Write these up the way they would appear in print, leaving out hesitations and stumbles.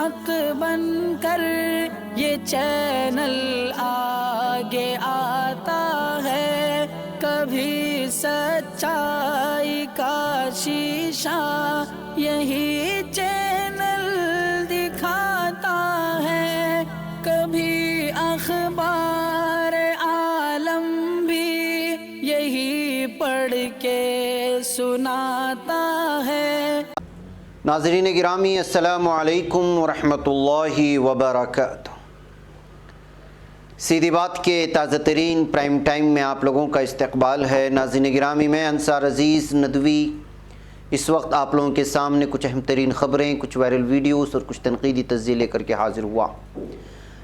حق بن کر یہ چینل آگے آتا ہے، کبھی سچائی کا شیشہ یہی چینل دکھاتا ہے، کبھی اخبار عالم بھی یہی پڑھ کے سناتا ہے۔ ناظرین گرامی، السلام علیکم ورحمۃ اللہ وبرکاتہ۔ سیدھی بات کے تازہ ترین پرائم ٹائم میں آپ لوگوں کا استقبال ہے۔ ناظرین گرامی، میں انصار عزیز ندوی اس وقت آپ لوگوں کے سامنے کچھ اہم ترین خبریں، کچھ وائرل ویڈیوز اور کچھ تنقیدی تجزیے لے کر کے حاضر ہوا۔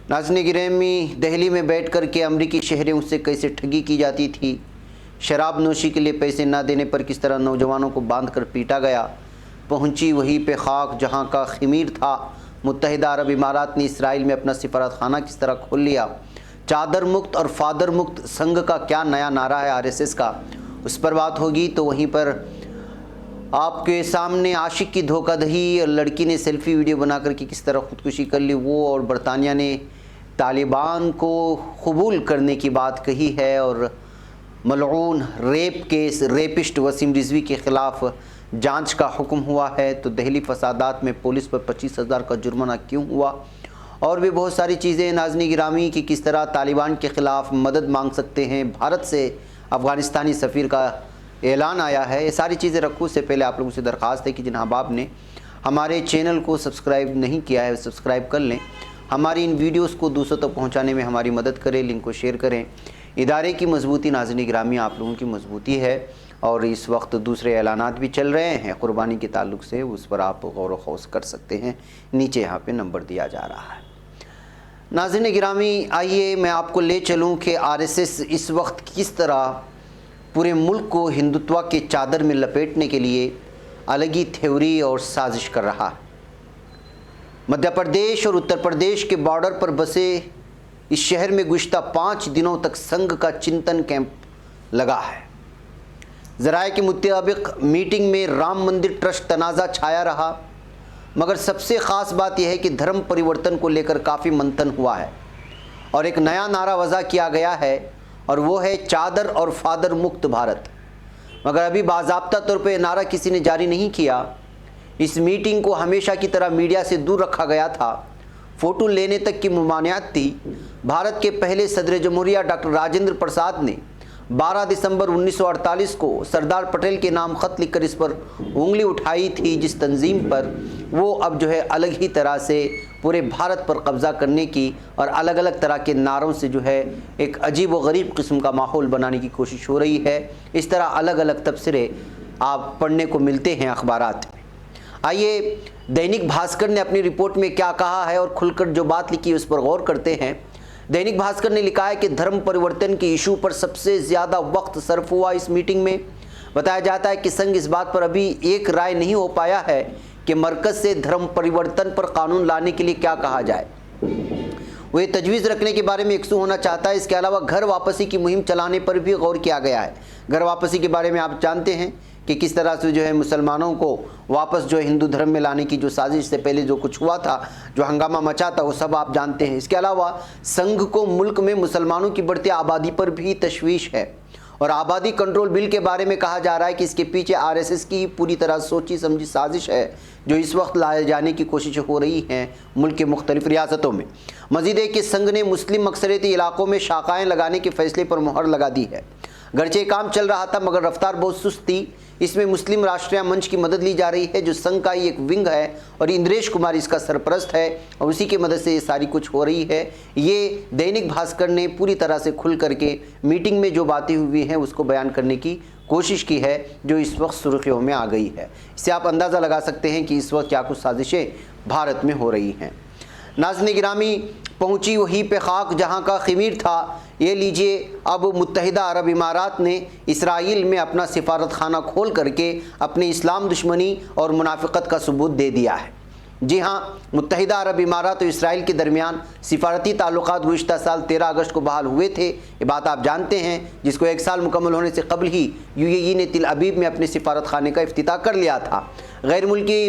ناظرین گرامی، دہلی میں بیٹھ کر کے امریکی شہریوں سے کیسے ٹھگی کی جاتی تھی، شراب نوشی کے لیے پیسے نہ دینے پر کس طرح نوجوانوں کو باندھ کر پیٹا گیا، پہنچی وہی پہ خاک جہاں کا خمیر تھا۔ متحدہ عرب امارات نے اسرائیل میں اپنا سفارت خانہ کس طرح کھول لیا۔ چادر مکت اور فادر مکت سنگھ کا کیا نیا نعرہ ہے RSS کا، اس پر بات ہوگی۔ تو وہیں پر آپ کے سامنے عاشق کی دھوکہ دہی اور لڑکی نے سیلفی ویڈیو بنا کر کے کس طرح خودکشی کر لی وہ، اور برطانیہ نے طالبان کو قبول کرنے کی بات کہی ہے، اور ملعون rape case rapist Waseem Rizvi کے خلاف جانچ کا حکم ہوا ہے۔ تو دہلی فسادات میں پولیس پر 25,000 کا جرمانہ کیوں ہوا، اور بھی بہت ساری چیزیں ناظرین گرامی کہ کس طرح طالبان کے خلاف مدد مانگ سکتے ہیں، بھارت سے افغانستانی سفیر کا اعلان آیا ہے۔ یہ ساری چیزیں رکھوں سے پہلے آپ لوگوں سے درخواست ہے کہ جن احباب نے ہمارے چینل کو سبسکرائب نہیں کیا ہے سبسکرائب کر لیں، ہماری ان ویڈیوز کو دوسروں تک پہنچانے میں ہماری مدد کریں، لنک کو شیئر کریں۔ ادارے کی مضبوطی ناظرین گرامی آپ لوگوں کی مضبوطی ہے، اور اس وقت دوسرے اعلانات بھی چل رہے ہیں قربانی کے تعلق سے، اس پر آپ غور و خوض کر سکتے ہیں، نیچے یہاں پہ نمبر دیا جا رہا ہے۔ ناظرین گرامی، آئیے میں آپ کو لے چلوں کہ RSS اس وقت کس طرح پورے ملک کو ہندوتوا کے چادر میں لپیٹنے کے لیے الگ ہی تھیوری اور سازش کر رہا ہے۔ مدھیہ پردیش اور اتر پردیش کے بارڈر پر بسے اس شہر میں گزشتہ 5 دنوں تک سنگھ کا چنتن کیمپ لگا ہے۔ ذرائع کے مطابق میٹنگ میں رام مندر ٹرسٹ تنازع چھایا رہا، مگر سب سے خاص بات یہ ہے کہ دھرم پریورتن کو لے کر کافی منتن ہوا ہے، اور ایک نیا نعرہ وضع کیا گیا ہے، اور وہ ہے چادر اور فادر مکت بھارت۔ مگر ابھی باضابطہ طور پہ یہ نعرہ کسی نے جاری نہیں کیا۔ اس میٹنگ کو ہمیشہ کی طرح میڈیا سے دور رکھا گیا تھا، فوٹو لینے تک کی ممانعت تھی۔ بھارت کے پہلے صدر جمہوریہ ڈاکٹر راجندر پرساد نے 12 دسمبر 1948 کو سردار پٹیل کے نام خط لکھ کر اس پر انگلی اٹھائی تھی، جس تنظیم پر وہ اب الگ ہی طرح سے پورے بھارت پر قبضہ کرنے کی اور الگ الگ طرح کے نعروں سے ایک عجیب و غریب قسم کا ماحول بنانے کی کوشش ہو رہی ہے۔ اس طرح الگ الگ تبصرے آپ پڑھنے کو ملتے ہیں اخبارات میں۔ آئیے دینک بھاسکر نے اپنی رپورٹ میں کیا کہا ہے اور کھل کر جو بات لکھی اس پر غور کرتے ہیں۔ دینک بھاسکر نے لکھا ہے کہ دھرم پریورتن کے ایشو پر سب سے زیادہ وقت صرف ہوا اس میٹنگ میں۔ بتایا جاتا ہے کہ سنگھ اس بات پر ابھی ایک رائے نہیں ہو پایا ہے کہ مرکز سے دھرم پریورتن پر قانون لانے کے لیے کیا کہا جائے۔ وہ یہ تجویز رکھنے کے بارے میں یکسو ہونا چاہتا ہے۔ اس کے علاوہ گھر واپسی کی مہم چلانے پر بھی غور کیا گیا ہے۔ گھر واپسی کے بارے میں آپ جانتے ہیں کہ کس طرح سے مسلمانوں کو واپس ہندو دھرم میں لانے کی جو سازش سے پہلے جو کچھ ہوا تھا، جو ہنگامہ مچا تھا، وہ سب آپ جانتے ہیں۔ اس کے علاوہ سنگھ کو ملک میں مسلمانوں کی بڑھتی آبادی پر بھی تشویش ہے، اور آبادی کنٹرول بل کے بارے میں کہا جا رہا ہے کہ اس کے پیچھے RSS کی پوری طرح سوچی سمجھی سازش ہے، جو اس وقت لائے جانے کی کوششیں ہو رہی ہیں ملک کے مختلف ریاستوں میں۔ مزید ہے کہ سنگھ نے مسلم اکثریتی علاقوں میں شاخائیں لگانے کے فیصلے پر مہر لگا دی ہے۔ گرچہ کام چل رہا تھا مگر رفتار بہت سست تھی۔ اس میں مسلم راشٹریہ منچ کی مدد لی جا رہی ہے، جو سنگھ کا ہی ایک ونگ ہے، اور اندریش کمار اس کا سرپرست ہے، اور اسی کی مدد سے یہ ساری کچھ ہو رہی ہے۔ یہ دینک بھاسکر نے پوری طرح سے کھل کر کے میٹنگ میں جو باتیں ہوئی ہیں اس کو بیان کرنے کی کوشش کی ہے، جو اس وقت سرخیوں میں آ گئی ہے۔ اس سے آپ اندازہ لگا سکتے ہیں کہ اس وقت کیا کچھ سازشیں بھارت میں ہو رہی ہیں۔ ناظرین گرامی، پہنچی وہیں پہ خاک جہاں کا خمیر تھا۔ یہ لیجئے، اب متحدہ عرب امارات نے اسرائیل میں اپنا سفارت خانہ کھول کر کے اپنی اسلام دشمنی اور منافقت کا ثبوت دے دیا ہے۔ جی ہاں، متحدہ عرب امارات اور اسرائیل کے درمیان سفارتی تعلقات گزشتہ سال 13 اگست کو بحال ہوئے تھے۔ یہ بات آپ جانتے ہیں، جس کو 1 سال مکمل ہونے سے قبل ہی UAE نے تل ابیب میں اپنے سفارت خانے کا افتتاح کر لیا تھا۔ غیر ملکی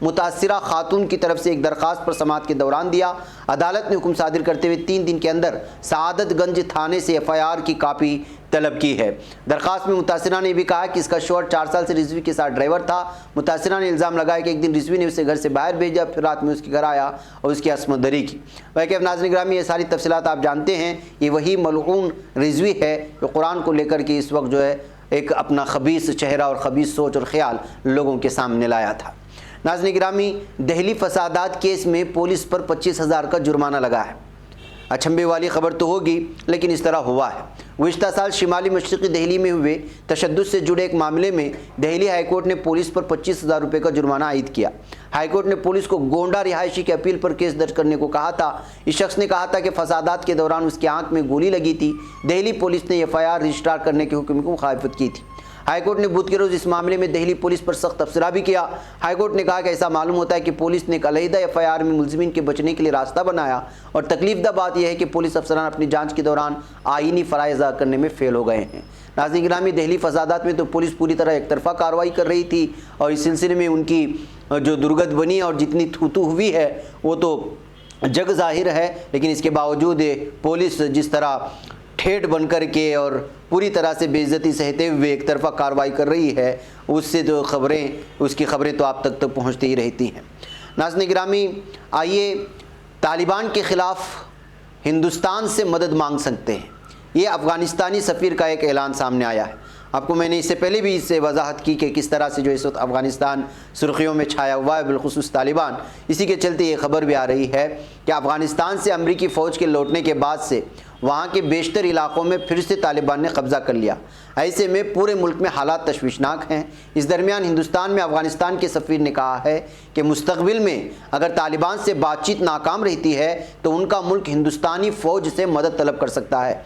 متاثرہ خاتون کی طرف سے ایک درخواست پر سماعت کے دوران دیا۔ عدالت نے حکم صادر کرتے ہوئے 3 دن کے اندر سعادت گنج تھانے سے FIR کی کاپی طلب کی ہے۔ درخواست میں متاثرہ نے بھی کہا کہ اس کا شوہر 4 سال سے رضوی کے ساتھ ڈرائیور تھا۔ متاثرہ نے الزام لگایا کہ ایک دن رضوی نے اسے گھر سے باہر بھیجا، پھر رات میں اس کے گھر آیا اور اس کی عصمت دری کی۔ ویسے ناظرین گرامی، یہ ساری تفصیلات آپ جانتے ہیں، یہ وہی ملعون رضوی ہے جو قرآن کو لے کر کے اس وقت جو ہے ایک اپنا خبیث چہرہ اور خبیث سوچ اور خیال لوگوں کے سامنے لایا تھا۔ ناظرین گرامی، دہلی فسادات کیس میں پولیس پر 25,000 کا جرمانہ لگا ہے۔ اچھمبے والی خبر تو ہوگی، لیکن اس طرح ہوا ہے۔ گزشتہ سال شمالی مشرقی دہلی میں ہوئے تشدد سے جڑے ایک معاملے میں دہلی ہائی کورٹ نے پولیس پر 25,000 روپے کا جرمانہ عائد کیا۔ ہائی کورٹ نے پولیس کو گونڈا رہائشی کی اپیل پر کیس درج کرنے کو کہا تھا۔ اس شخص نے کہا تھا کہ فسادات کے دوران اس کی آنکھ میں گولی لگی تھی۔ دہلی پولیس نے FIR رجسٹر کرنے کے حکم کی مخالفت کی تھی۔ ہائی کورٹ نے بدھ کے روز اس معاملے میں دہلی پولیس پر سخت تبصرہ بھی کیا۔ ہائی کورٹ نے کہا کہ ایسا معلوم ہوتا ہے کہ پولیس نے ایک علیحدہ FIR میں ملزمین کے بچنے کے لیے راستہ بنایا، اور تکلیف دہ بات یہ ہے کہ پولیس افسران اپنی جانچ کے دوران آئینی فرائض ادا کرنے میں فیل ہو گئے ہیں۔ ناظرین گرامی، دہلی فسادات میں تو پولیس پوری طرح ایک طرفہ کارروائی کر رہی تھی، اور اس سلسلے میں ان کی جو درگت بنی اور جتنی تھوتو ہوئی ہے وہ تو جگ ظاہر ہے، لیکن اس کے باوجود پولیس جس طرح ٹھیٹ بن کر کے اور پوری طرح سے بے عزتی سہتے ہوئے ایک طرفہ کارروائی کر رہی ہے، اس سے تو اس کی خبریں تو آپ تک پہنچتی ہی رہتی ہیں۔ ناظرین گرامی، آئیے طالبان کے خلاف ہندوستان سے مدد مانگ سکتے ہیں، یہ افغانستانی سفیر کا ایک اعلان سامنے آیا ہے۔ آپ کو میں نے اس سے پہلے بھی اس سے وضاحت کی کہ کس طرح سے جو اس وقت افغانستان سرخیوں میں چھایا ہوا ہے، بالخصوص طالبان۔ اسی کے چلتے یہ خبر بھی آ رہی ہے کہ افغانستان سے امریکی فوج کے لوٹنے کے بعد سے وہاں کے بیشتر علاقوں میں پھر سے طالبان نے قبضہ کر لیا۔ ایسے میں پورے ملک میں حالات تشویشناک ہیں۔ اس درمیان ہندوستان میں افغانستان کے سفیر نے کہا ہے کہ مستقبل میں اگر طالبان سے بات چیت ناکام رہتی ہے تو ان کا ملک ہندوستانی فوج سے مدد طلب کر سکتا ہے۔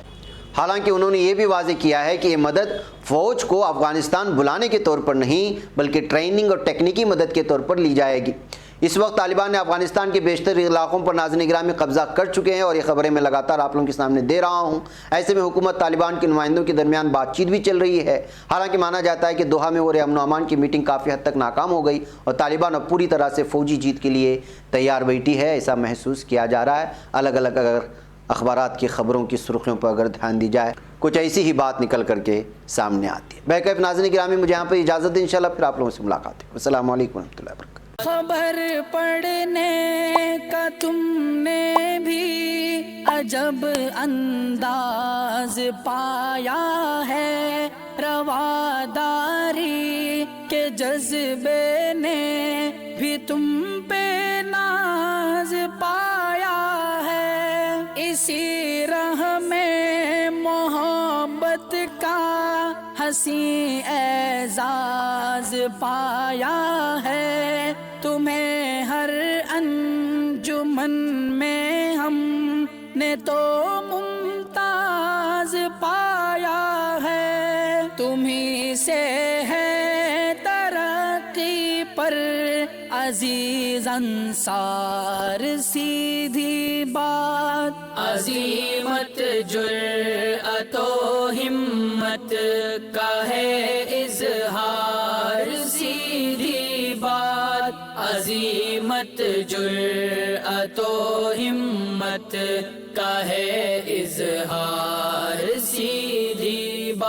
حالانکہ انہوں نے یہ بھی واضح کیا ہے کہ یہ مدد فوج کو افغانستان بلانے کے طور پر نہیں، بلکہ ٹریننگ اور ٹیکنیکی مدد کے طور پر لی جائے گی۔ اس وقت طالبان نے افغانستان کے بیشتر علاقوں پر ناظرین گرامی قبضہ کر چکے ہیں، اور یہ خبریں میں لگاتار آپ لوگوں کے سامنے دے رہا ہوں۔ ایسے میں حکومت طالبان کے نمائندوں کے درمیان بات چیت بھی چل رہی ہے۔ حالانکہ مانا جاتا ہے کہ دوحہ میں ہو رہے امن و امان کی میٹنگ کافی حد تک ناکام ہو گئی، اور طالبان اب پوری طرح سے فوجی جیت کے لیے تیار بیٹھی ہے، ایسا محسوس کیا جا رہا ہے۔ الگ الگ اگر اخبارات کی خبروں کی سرخیوں پر اگر دھیان دی جائے، کچھ ایسی ہی بات نکل کر کے سامنے آتی ہے۔ بہرکیف ناظرین گرامی، مجھے یہاں پہ اجازت دیں، انشاءاللہ پھر آپ لوگوں سے ملاقات ہے۔ السلام علیکم ورحمۃ اللہ وبرکاتہ۔ خبر پڑھنے کا تم نے بھی عجب انداز پایا ہے، رواداری کے جذبے نے بھی تم پہ ناز پایا ہے، اسی راہ میں محبت کا حسین اعزاز پایا ہے، تمہیں ہر انجمن میں ہم نے تو ممتاز پایا ہے، تمہیں سے ہے ترقی پر عزیز انصار، سیدھی بات عظیمت جرأت و ہمت کا ہے اظہار، سیدھی بات عظیمت جرأت و ہمت کا ہے اظہار، سیدھی